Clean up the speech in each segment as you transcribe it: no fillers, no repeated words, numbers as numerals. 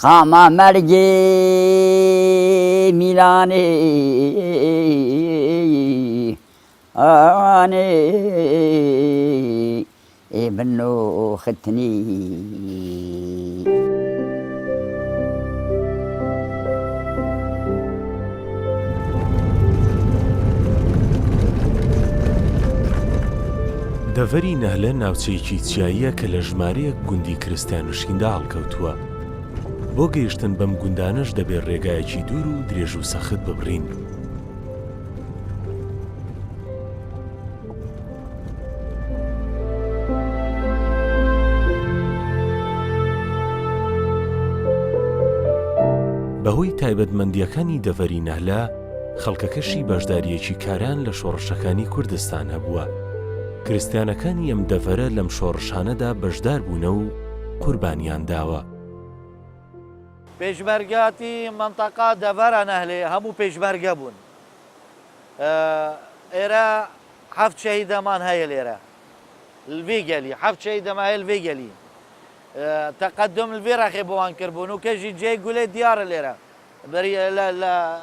خاما مەرگێ میلانێ ئانێ ئێبن و ختنی دەڤەری نەهلە ناوچەیەکی چیاییە کە لە ژمارەیەک گوندی کریستیانوشیندا هەڵکەوتووە. بۆ گەیشتن بەم گوندانەش دەبێت ڕێگایەکی دوور و درێژ و سەخت ببڕین. بەهۆی تایبەتمەندیەکانی دەڤەری نەهلە، خەڵکەکەشی بەشداریەکی کاران لە شۆڕشەکانی کوردستان هەبووە. کریستیانەکانی ئەم دەڤەرە لەم شۆڕشانەدا بەشدار بوونە و قوربانیان داوە. پێشمەرگاتی منتەقا دەڤەرە نەهلێ هەموو پێشمەرگە بوون. ئێرە حەفت شەهیدەمان هەیە لێرە لڤێ گەلی حەفت شەهیدەمان هەیە لڤێ گەلی تەقەدم لڤێ ڕەخێ بۆوان کردبوون و کەژی جێ گولێ دیارە لێرە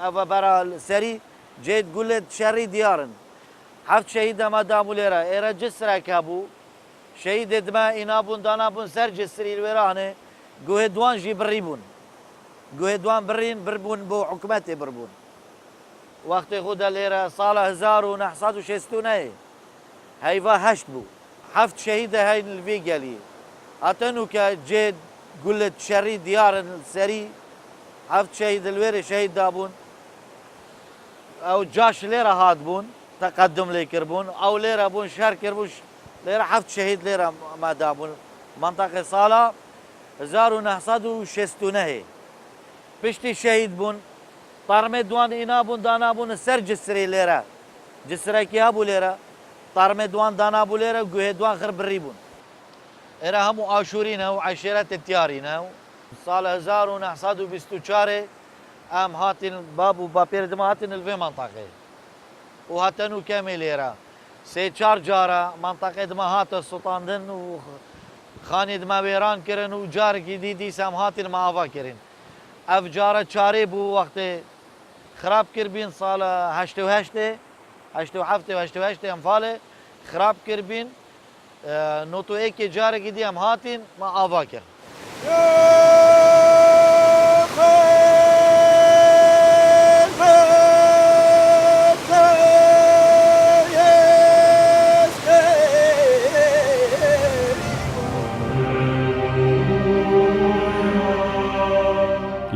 ئەوە بەرە سەری جێت گولێت شەڕی دیارن. حەفت شەهیدەمە دام و لێرە ئێرە جسرێکە بوو شەهیدێ دمە ئینابوون دانابوون سەر جسری لێرانێ گوهێ دوان ژی بڕی بوون گوهێ دوان بڕین بربوون بۆ حکومەتێ بربوون. وەختی خودە لێرە ساڵە 1960 هەیڤە هەشت بوو حەفت شەهیدە هەین لڤێ گەلی ئەتەنو کە جێ گولت شەڕی دیارن سەری حەفت شەهیدە لێرە شەهید دابوون ئەو جاش لێرە هات بوون تەقەدم لێ کردبوون ئەو لێرە بوون شەر کردبوو لێرە حەفت شەهید لێرە مادابوون منتەقەی ساڵە 1960 پشتی شەهید بوون تارمێ دوان ئینابوون دانابوون سەر جسری لێرە جسرێکی هەبوو لێرە تارمێ دوان دانابوو لێرە گوهێ دوان خڕ بڕی بوون. ئێرە هەموو ئاشورینە و عەشیرەتە تیارینە و ساڵە 1924 ئەم هاتین باب و باپێردمە هاتین لڤێ منتەقەی و هاتەنو کەمێ لێرە سێ چار جارە منتەقەی دمە هاتە سوتاندن و خانی دمە وێران کردن و جارێکی دیسەم هاتین ماوا کردین. ئەف جارە چارێ بوو وەختێ خراپ کردبین ساڵە 1970 ئەمفالێ خراپ کردبین نۆتۆیەکێ جارێکی دی ئەم هاتین ما ئاوا کرد.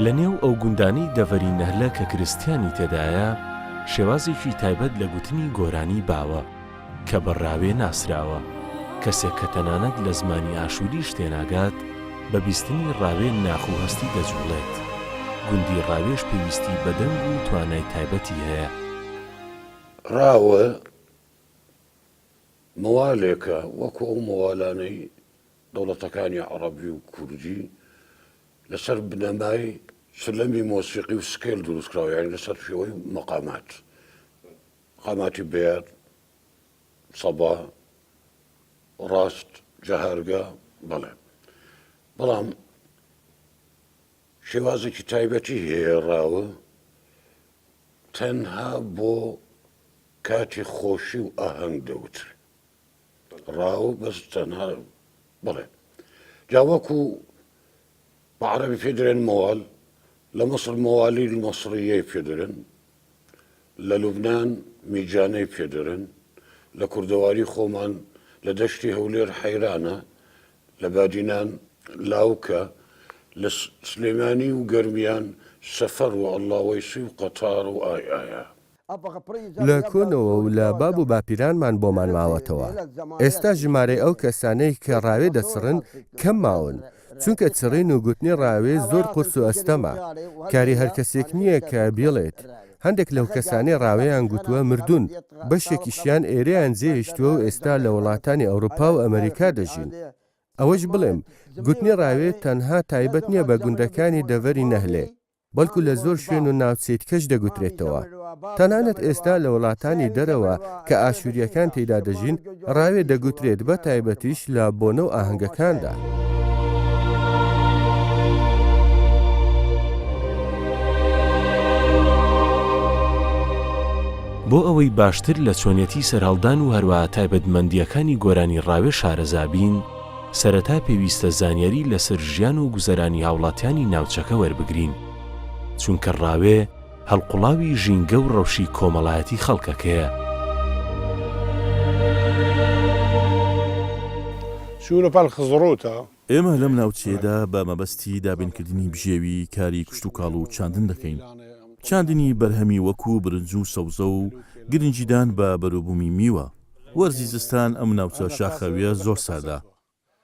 لە نێو ئەو گوندانی دەڤەری نەهلە کە کریستیانی تێدایە شێوازێکی تایبەت لە گوتنی گۆرانی باوە کە بەڕاوێ ناسراوە کەسێک کە تەنانەت لە زمانی ئاشووری شتێناگات بە بیستنی ڕاوێ ناخوهەستی دەجوڵێت. گوندی ڕاوێش پێویستی بە دەنگ و توانای تایبەتی هەیە. ڕاوە مەوالێکە وەکو ئەو مەوالانەی دەوڵەتەکانی عەرەبی و کوردی لەسەر بنەمای سلەمی مۆسیقی و سکێل دروستکراوە یعنی لەسەر شێوەی مەقاماتی بێر سەبا ڕاست جەهارگا بەڵێ بەڵام شێوازێکی تایبەتی هەیە ڕاوە تەنها بۆ کاتی خۆشی و ئاهەنگ دەوتر ڕاوە بەس تەنها بڵێ جاوەکو بەعەرەبی پێدرێن مەوال لە مەسر مەوالی مەسریەی پێدرن لە لوبنان میجانەی پێدرن لە کوردەواری خۆمان لە دەشتی هەولێر حەیرانە لە بادینان لاوکە لە سلێمانی و گەرمیان سەفەر و ئەڵڵاوەیسی و قەتار و ئایە لە کۆنەوە و لە باب و باپیرانمان بۆمان ماوەتەوە. ئێستا ژمارەی ئەو کەسانەی کە ڕاوێ دەچڕن کەم ماون چونکە چڕین و گوتنی ڕاوێ زۆر قورس و ئەستەمە کاری هەر کەسێک نییە کە بێڵێت. هەندێک لەو کەسانی ڕاوەیان گوتووە مردوون بەشێکیشیان ئێرەیان جێهێشتووە و ئێستا لە وڵاتانی ئەوروپا و ئەمریکا دەژین. ئەوەش بڵێم گوتنی ڕاوێ تەنها تایبەت نییە بە گوندەکانی دەڤەری نەهلێ بەڵکو لە زۆر شوێن و ناوچەیت کەش دەگوترێتەوە. تەنانەت ئێستا لە وڵاتانی دەرەوە کە ئاشووریەکان تێدا دەژین ڕاوێ دەگوترێت بە تایبەتیش لە بۆنە و ئاهەنگەکاندا. بۆ ئەوەی باشتر لە چۆنیەتی سەرهەڵدان و هەروەها تایبەتمەندیەکانی گۆرانی ڕاوێ شارەزابین، سەرەتا پێویستە زانیاری لەسەر ژیان و گوزەرانی هاوڵاتیانی ناوچەکە وەربگرین، چونکە ڕاوێ هەڵقوڵاوی ژینگە و ڕەوشی کۆمەڵایەتی خەڵکەکەیە. ئێمە لەم ناوچێدا بە مەبەستی دابینکردنی بژێوی کاری کشت و کاڵ و چاندن دەکەین. چاندنی بەرهەمی وەکو برنج و سەوزە و گرنجیدان بە بەروبوومی میوە. وەرزی زستان ئەم ناوچە شاخەویە زۆر سادا.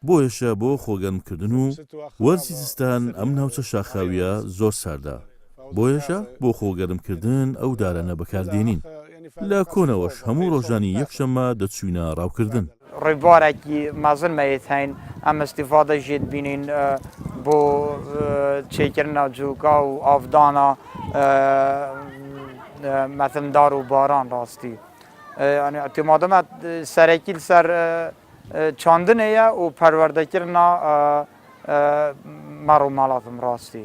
بۆیەشە بۆ خۆگەرمکردن و وەرزی زستان ئەم ناوچە شاخاویە زۆر ساردا. بۆیەشە بۆ خۆگەرمکردن ئەو دارانە بەکاردێنین. لە کۆنەوەش هەموو ڕۆژانی یەکشەممە دەچوینە ڕاوکردن. ڕێبوارێکی مازنمەیە هەین ئەم ئەستیفادە ژێت بینین بۆ چێکردنە جووکە و ئافدانە مەتندار و باران ڕاستی. ئەتیمادەمە سەرەکی سەر چاندنەیە و پەروەردەکردنە مەڕ و ماڵاتم ڕاستی.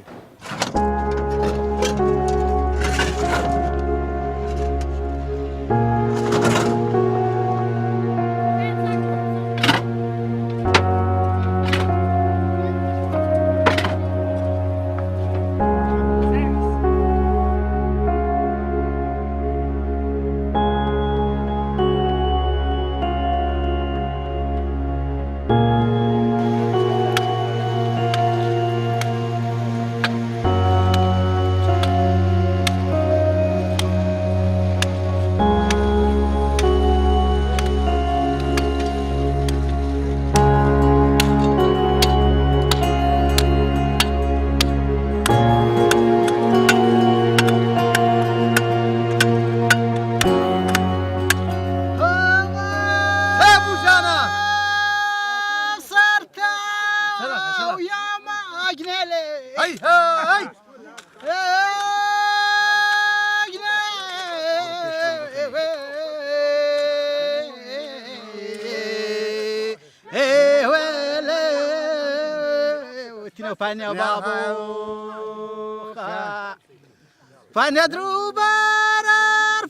فندرو برار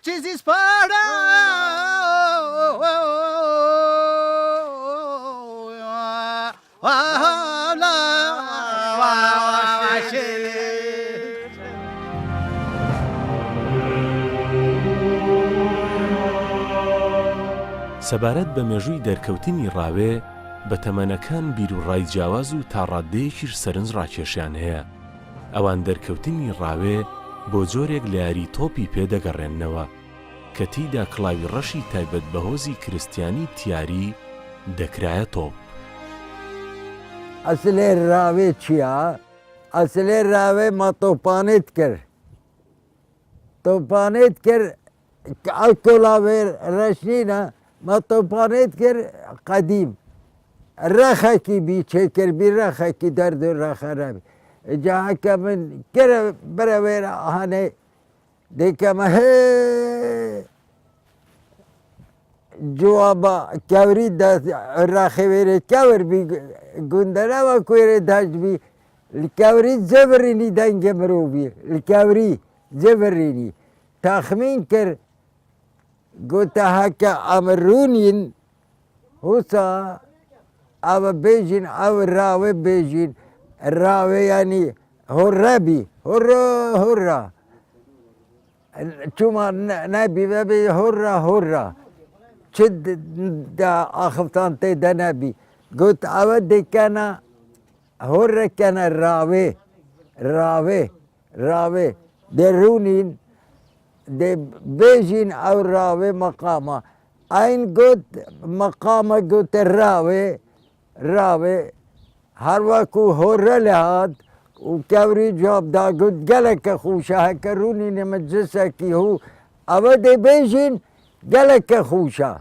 چیزی سپارا سەبارەت بە مێژووی دەرکەوتنی ڕاوێ بە تەمەنەکان بیر و ڕای جیاواز و تا ڕادەیەکیش سەرنج ڕاکێشیان هەیە. ئەوان دەرکەوتنی ڕاوێ بۆ جۆرێک لە یاری تۆپی پێدەگەڕێننەوە کە تیدا کڵاوی ڕەشی تایبەت بە هۆزی کریستیانی تیاری دەکرایە تۆپ. ئەسلێ ڕاوێ چییە؟ ئەسلێ ڕاوێ ما تۆپانێت کرد. تۆپانێت کرد ئەو کۆلاوێ ڕەشنینە ما تۆپانێت کرد قەدیم. ڕەخێکی بی چێکردبی ڕەخێکی دەرد و ڕەخەرەبی. جا هەکە من کرە برەوێرە هەنێ دیکەمە هێ جوابە کەوری ڕاخێوێرە کەوربی گوندەرەوە کوێرە دەشبی کەوری جەبرینی دەنگە مرۆڤی کەوری جەبرینی تەخمین کرد گوتە هەکە ئەمە ڕوونین هوسا ئەوە بێژین ئەو ڕاوێ بێژین ڕاوێ ینی هۆڕەبی هۆڕە هۆڕە چوومە نەبی بەبێ هۆڕە هۆڕە چ ئاخفتان تێدە نەبی گوت ئەوە دەکەنە هۆڕەکەنە ڕاوێ ڕاوێ ڕاوێ دەڕوونین دێ بێژین ئەو ڕاوێ مەقامە ئاین گوت مەقامە گوتە ڕاوێ ڕاوێ هەروەکو هۆڕە لە هات و کەوری جوابدا گوت گەلێکە خوشە هەکە ڕوونی نەمە جسەکی هوو ئەوە دێ بێژین گەلێکە خوشە.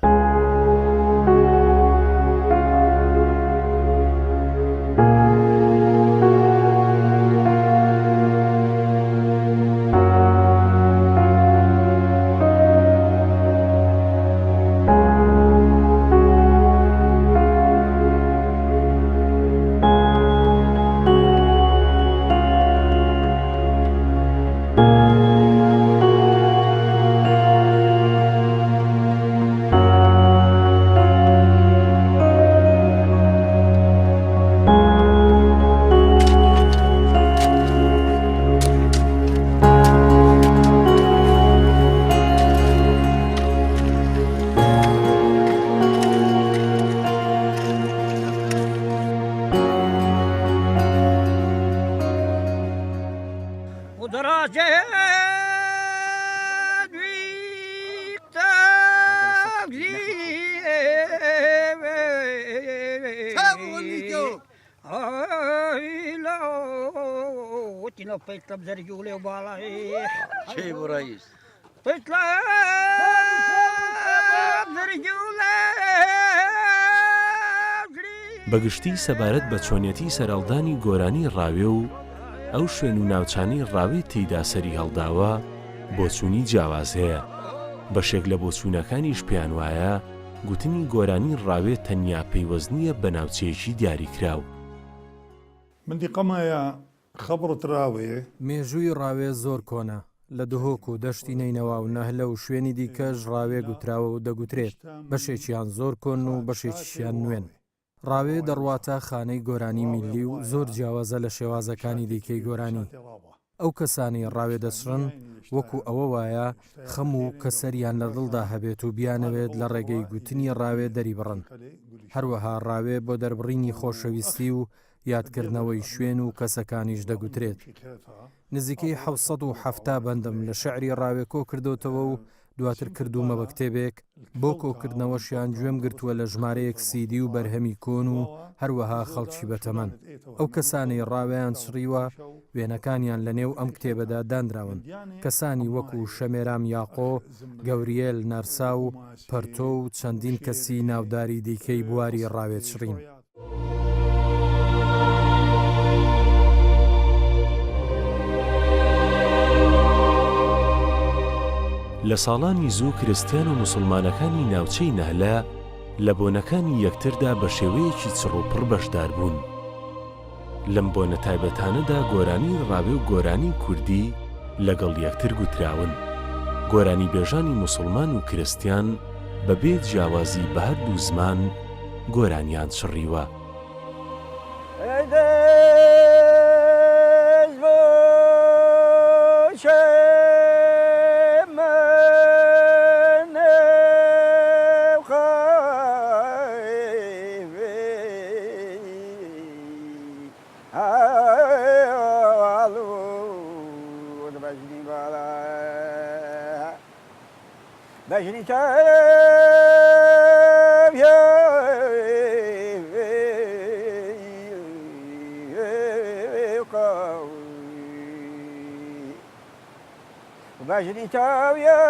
لو بيطلب زرجولي وبالاي شي بو رئيس بيطلب زرجولي بەگشتی سەبارەت بە چۆنیەتی سەرهەڵدانی گۆرانی ڕاوێ و ئەو شوێن و ناوچانی ڕاوێ تێیدا سەری هەڵداوە بۆچوونی جیاواز هەیە. بەشێک لە بۆچوونەکانیش پێیان وایە گوتنی گۆرانی ڕاوێ تەنیا پەیوەست بە ناوچەیەکی دیاریکراو. منتیقەمایە خەبڕت ڕاوێ مێژووی ڕاوێ زۆر کۆنا لە دهۆک و دەشتی نینەوە و نەهلە و شوێنی دیکەش ڕاوێ گوتراوە و دەگوترێت بەشێکیان زۆر کۆن و بەشێکیان نوێن. ڕاوێ دەڕواتە خانەی گۆرانی میلی و زۆر جیاوازە لە شێوازەکانی دیکەی گۆرانی. ئەو کەسانی ڕاوێ دەچڕن وەکو ئەوە وایە خەم و کەسەریان لە دڵدا هەبێت و بیانەوێت لە ڕێگەی گوتنی ڕاوێ دەری بڕن. هەروەها ڕاوێ بۆ دەربڕینی خۆشەویستی و یادکردنەوەی شوێن و کەسەکانیش دەگوترێت. نزیکەی 1970 بەندەم لە شەعری ڕاوێ کۆ کردوتەوە و دواتر کردومە بە کتێبێک بۆ کۆکردنەوەشیان گوێم گرتووە لە ژمارەیەک سیدی و بەرهەمی کۆن و هەروەها خەڵکی بەتەمەن. ئەو کەسانی ڕاویان چڕیوە وێنەکانیان لە نێو ئەم کتێبەدا دانراون. کەسانی وەکو شەمێرام یاقۆ، گەوریێل نارسا و پەرتۆ و چەندین کەسی ناوداری دیکەی بواری ڕاوێ چڕین. لە ساڵانی زوو کریستیان و موسڵمانەکانی ناوچەی نەهلە لە بۆنەکانی یەکتردا بە شێوەیەکی چڕوپڕ بەشدار بوون. لەم بۆنە تایبەتانەدا گۆرانی ڕاوێ و گۆرانی کوردی لەگەڵ یەکتر گوتراون. گۆرانی بێژانی موسڵمان و کریستیان بەبێ جیاوازی بە هەردوو زمان گۆرانیان چڕیوە. بجني بجني تاويا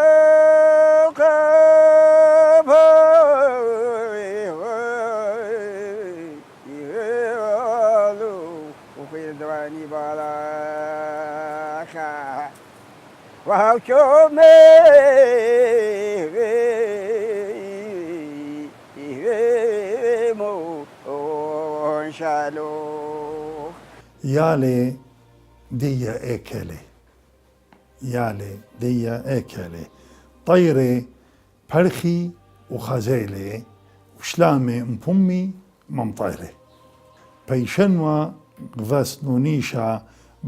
وخير دواني بالاخا وهو شومي یاڵێ دیە ئێکەلێ یاڵێ دیە ئێکەلێ طەیرێ پەرخی و خەزەیلێ وشلامێ مپومی مەمطەیرێ پەیشەنوە غڤەسنونیشە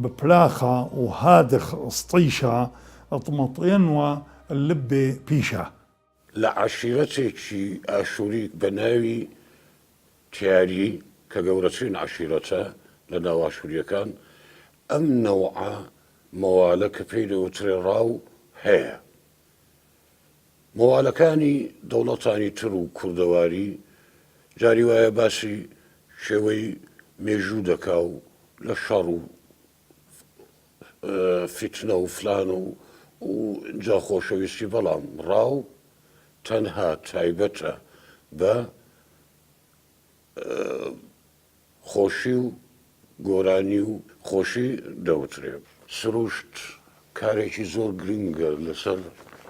بپلاخە و هادخ ئسطیشە ئەطمەطێنوە لبێ پیشە. لە عەشیرەتێکی ئاشووری بە ناوی تیاری کە گەورەترین عەشیرەتە لە ناو ئاشووریەکان ئەم نەوعە مەواڵە کە پێی دەوترێ ڕاو هەیە. مەواڵەکانی دەوڵەتانی تر و کوردەواری جاری وایە باسی شێوەی مێژوو دەکا و لە شەڕ و فتنە و فلان و جا خۆشەویستی، بەڵام ڕاو تەنها تایبەتە بە خۆشی و گۆرانی و خۆشی دەوترێ. سروشت کارێکی زۆر گرنگە لەسەر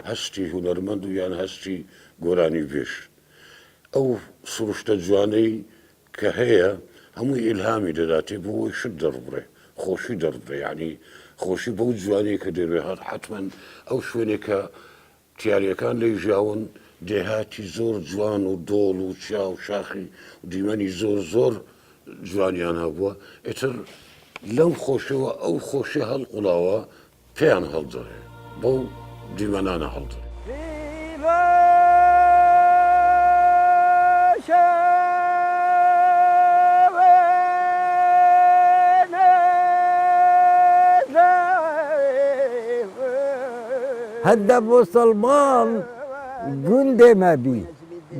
هەستی هونەرمەند و یان هەستی گۆرانی بێش. ئەو سروشتە جوانەی کە هەیە هەمووی ئیلهامی دەداتێ بۆ شت دەڕبڕێ، خۆشی دەڕبڕێ، یعنی خۆشی بەو جوانەیە کە دەروێ هات حتمەن ئەو شوێنێک کە تیاریەکان لەی ژاون دێهاتی زۆر جوان و دۆڵ و چیا و شاخی و دیمەنی زۆر زۆر جوانیان هەبووە، ئێتر لەو خۆشەوە ئەو خۆشی هەڵقوڵاوە پێیان هەڵدەڕێ، بەو دیمەنانە هەڵدەڕێ. هەدە مسلمان گوندێ مەبی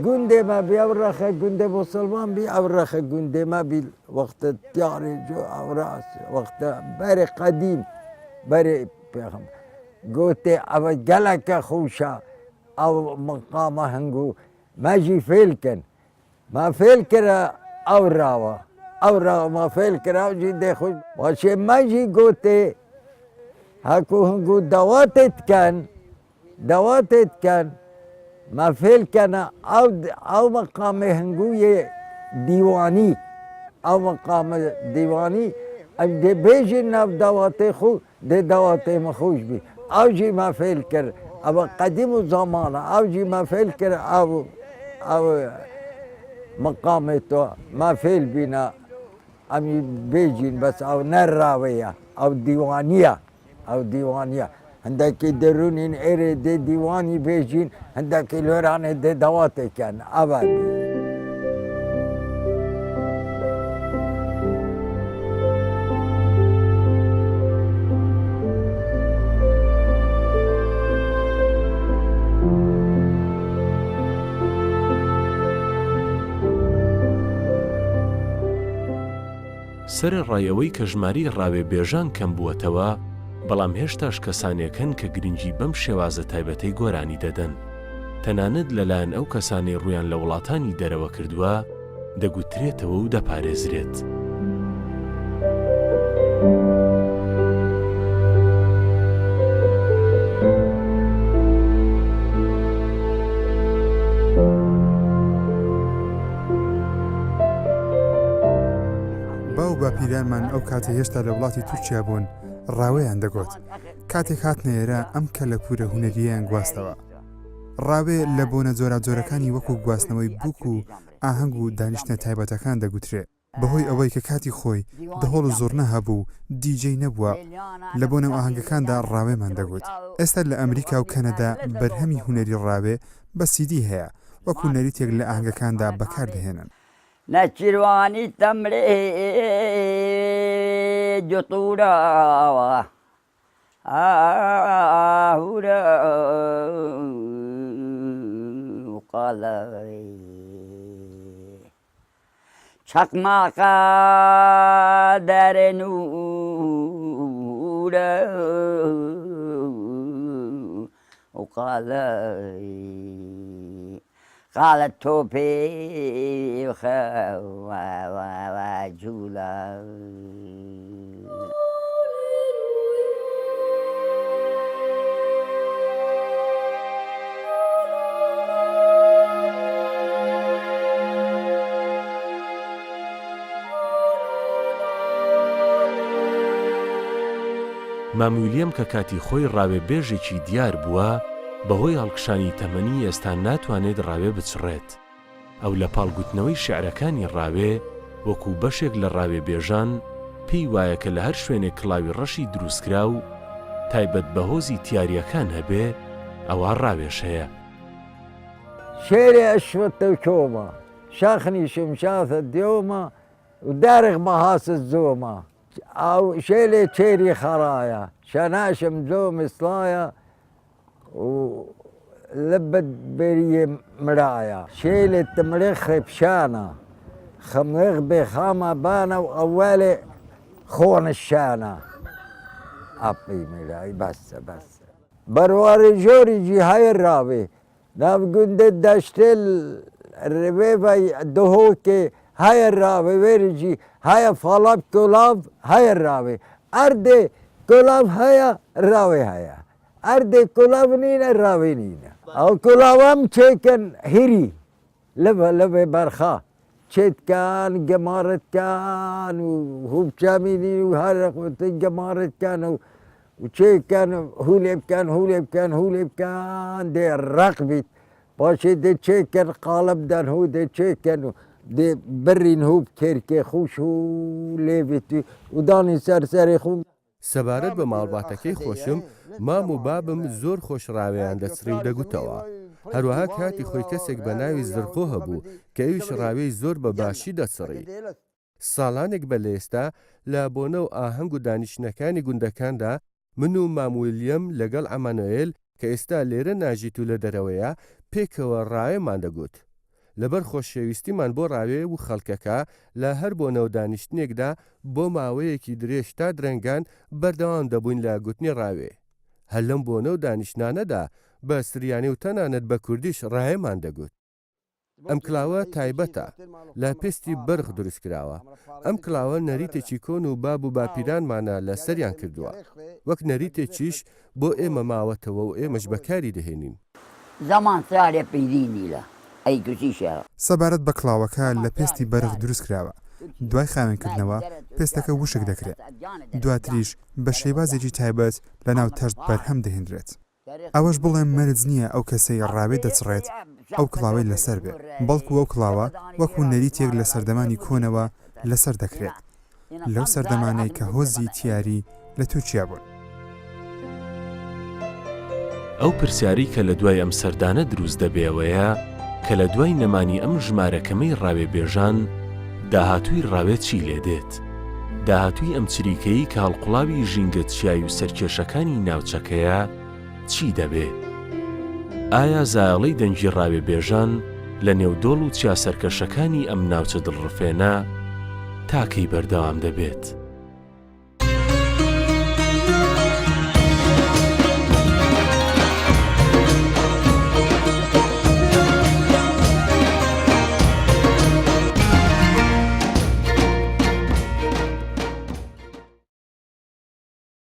گوندێ ما بی ئەو ڕەخە گوندە مسلمان بی ئەو ڕەخە گوندێ ما بی وەختە دیارێ جو ئەو ڕاست وەختە بەرێ قەدیم بەرێ پێخم گوتێ ئەوە گەلەکە خوشە ئەو مقامە هەنگوو مەژی فێلکن ما فێل کرە ئەو ڕاوە ئەو ڕاوە ما فێل کراوجی دێخۆش باشێ مەژی گوتێ هەکو هەنگوو دەواتێت کەن ما فێلکەنە ئەو مەقامێ هەنگوویە دیوانی ئەو مەقامە دیوانی ئەم دێ بێژین ناو داواتێ خو دێ داواتێ مەخۆش بی ئەوجی ما فێل کرد ئەوە قەدیم و زامانە ئەوجی ما فێل کرد ئەو مەقامێ تۆ ما فێل بینە ئەمی بێژین بەس ئەو نەرراوەیە ئەو دیوانیە ئەو دیوانیە هەندێکی دەرونین ئێرێ دێ دیوانی بێژین هەندێکی لێرانێ دێ دەواتێکیان ئەوە بی. سەر ڕایەوەی کە ژماری ڕاوێبێژان کەم بووەتەوە بەڵام هێشتاش کەسانێکن کە گرنگی بەم شێوازە تایبەتەی گۆرانی دەدەن تەنانەت لەلایەن ئەو کەسانی ڕویان لە وڵاتانی دەرەوە کردووە دەگوترێتەوە و دەپارێزرێت. باو باپیرانمان ئەو کاتە هێشتا لە وڵاتی تورکیا بوون ڕاوەیان دەگوت کاتێک هاتنێرە ئەم کە لە پورە هونەریەیان گواستەوە ڕاوێ لە بۆنە جۆرابجۆرەکانی وەکو گواستنەوەی بووک و ئاهەنگ و دانیشتە تایبەتەکان دەگوترێت بەهۆی ئەوەی کە کاتی خۆی دەهۆڵ زۆر نەهەبوو دیجەی نەبووە لە بۆ نەو ئاهەنگەکاندا ڕاوێمان دەگوت ئێستا لە ئەمریکا و کەنەدا بەرهەمی هونەری ڕاوێ بە سیدی هەیە وەکو نەریتێک لە ئاهەنگەکاندا بەکاردەهێنن نەچیروانی تەمرێ جوتوراوە ئاهورە قەڵەی چەقماقە دەرەنورە قەڵەی قالت توبي وجولا مامویلیەم کە کاتی خۆی ڕاوێبێژێکی دیار بووە بەهۆی هەڵکشانی تەمەنی ئێستا ناتوانێت ڕاوێ بچڕێت ئەو لە پاڵگوتنەوەی شێعرەکانی ڕاوێ وەکو بەشێک لە ڕاوێبێژان پێی وایە کە لە هەر شوێنێک کڵاوی ڕەشی دروستکرا و تایبەت بە هۆزی تیاریەکان هەبێ ئەوە ڕاوێش هەیە شێرێ ئەشوتە کۆمە شاخنی شمشافە دیۆمە و دارێک مەهاسە زۆمە ئەو شێلێ چێری خەڕایە شەناشم زۆ مسڵایە و لبت بریە مرایە شێلێ تمرێ خێپشانە خەمێغ بێخامە بانە و ئەوەلێ خۆنشانە ئەپی مرای بەسە بەسە بەرواری جۆریجی هەیە ڕاوێ ناو گوندە دەشتێ ڕێوێڤای دهۆکێ هەیە ڕاوێ وێریجی هەیە فەڵەب کۆلاڤ هەیە ڕاوێ ئەردێ کۆلاڤ هەیە ڕاوێ هەیە ئەردێ کۆلاڤ نینە ڕاوێ نینە ئەو کۆلاوەم چێکن هیری لەبێ بەرخا چێتکان گەمارەتکان و هوبچامینی و هەرەخوتە گەمارەتکان و چێکەن هولێ بکەن هولێ بکەن هولێ بکەن دێ ڕق بیت پاشێ دێ چێکەن قاڵە بدەن هو دێ چێکەن و دێ برین هوب کێرکێ خوش و لێبێتی و دانی سەرسەری خوم سەبارەت بە ماڵباتەکەی خۆشم مام و بابم زۆر خۆشڕاوێیان دەچڕی و دەگوتەوە هەروەها کاتی خۆی کەسێک بە ناوی زرخۆ هەبوو کە ئەویش ڕاوێی زۆر بە باشی دەچڕی ساڵانێک بە لە ئێستا لە بۆنە و ئاهەنگ و دانیشتنەکانی گوندەکاندا من و مامویلیەم لەگەڵ ئەمانوئێل کە ئێستا لێرە ناژیت و لە دەرەوەیە پێکەوە ڕاوێمان دەگوت لەبەر خۆشەویستیمان بۆ ڕاوێ و خەڵکەکە لە هەر بۆ نەودانیشتنێکدا بۆ ماوەیەکی درێژ تا درەنگان بەردەوام دەبووین لە گوتنی ڕاوێ. هەر لەم بۆ نەودانیشتانەدا بە سریانی و تەنانەت بە کوردیش ڕایەمان دەگوت. ئەم کلاوە تایبەتە لە پێستی بەرغ دروست کراوە. ئەم کلاوە نەریتێکی کۆن و باب و باپیرانمانە لە سەریان کردووە. وەک نەریتێکیش بۆ ئێمە ماوەتەوە و ئێمەش بەکاری دەهێنین. زەمان سارێ پیدینی لە ئەی تووشیشە. سەبارەت بە کلااوەکە لە پێستی بەرغ دروست کراوە. دوای خاوێنکردنەوە پێستەکە وشک دەکرێت. دواتریش بە شێوازێکی تایبەت لە ناو تەشت بەرهەم دەهێنرێت. ئەوەش بڵێم مەرج نییە ئەو کەسەی ڕاوێ دەچڕێت ئەو کڵاوەی لەسەر بێ، بەڵکو ئەو کڵاوە وەکو نەریتێک لە سەردەمانی کۆنەوە لەسەر دەکرێت لەو سەردەمانەی کە هۆزی تیاری لە تورکیا بوون. ئەو پرسیاری کە لە دوای ئەم سەردانە دروست دەبێەوەیە کە لە دوای نەمانی ئەم ژمارەکەمەی ڕاوێبێژان داهاتووی ڕاوێت چی لێدێت؟ داهاتووی ئەم چریکەی کە هەڵقوڵاوی ژینگە چیای و سەرکێشەکانی ناوچەکەیە چی دەبێت؟ ئایا زایاڵەی دەنگی ڕاوێبێژان لە نێودۆڵ و چیاسەرکەشەکانی ئەم ناوچە دڵڕفێنە تاکەی بەردەوام دەبێت؟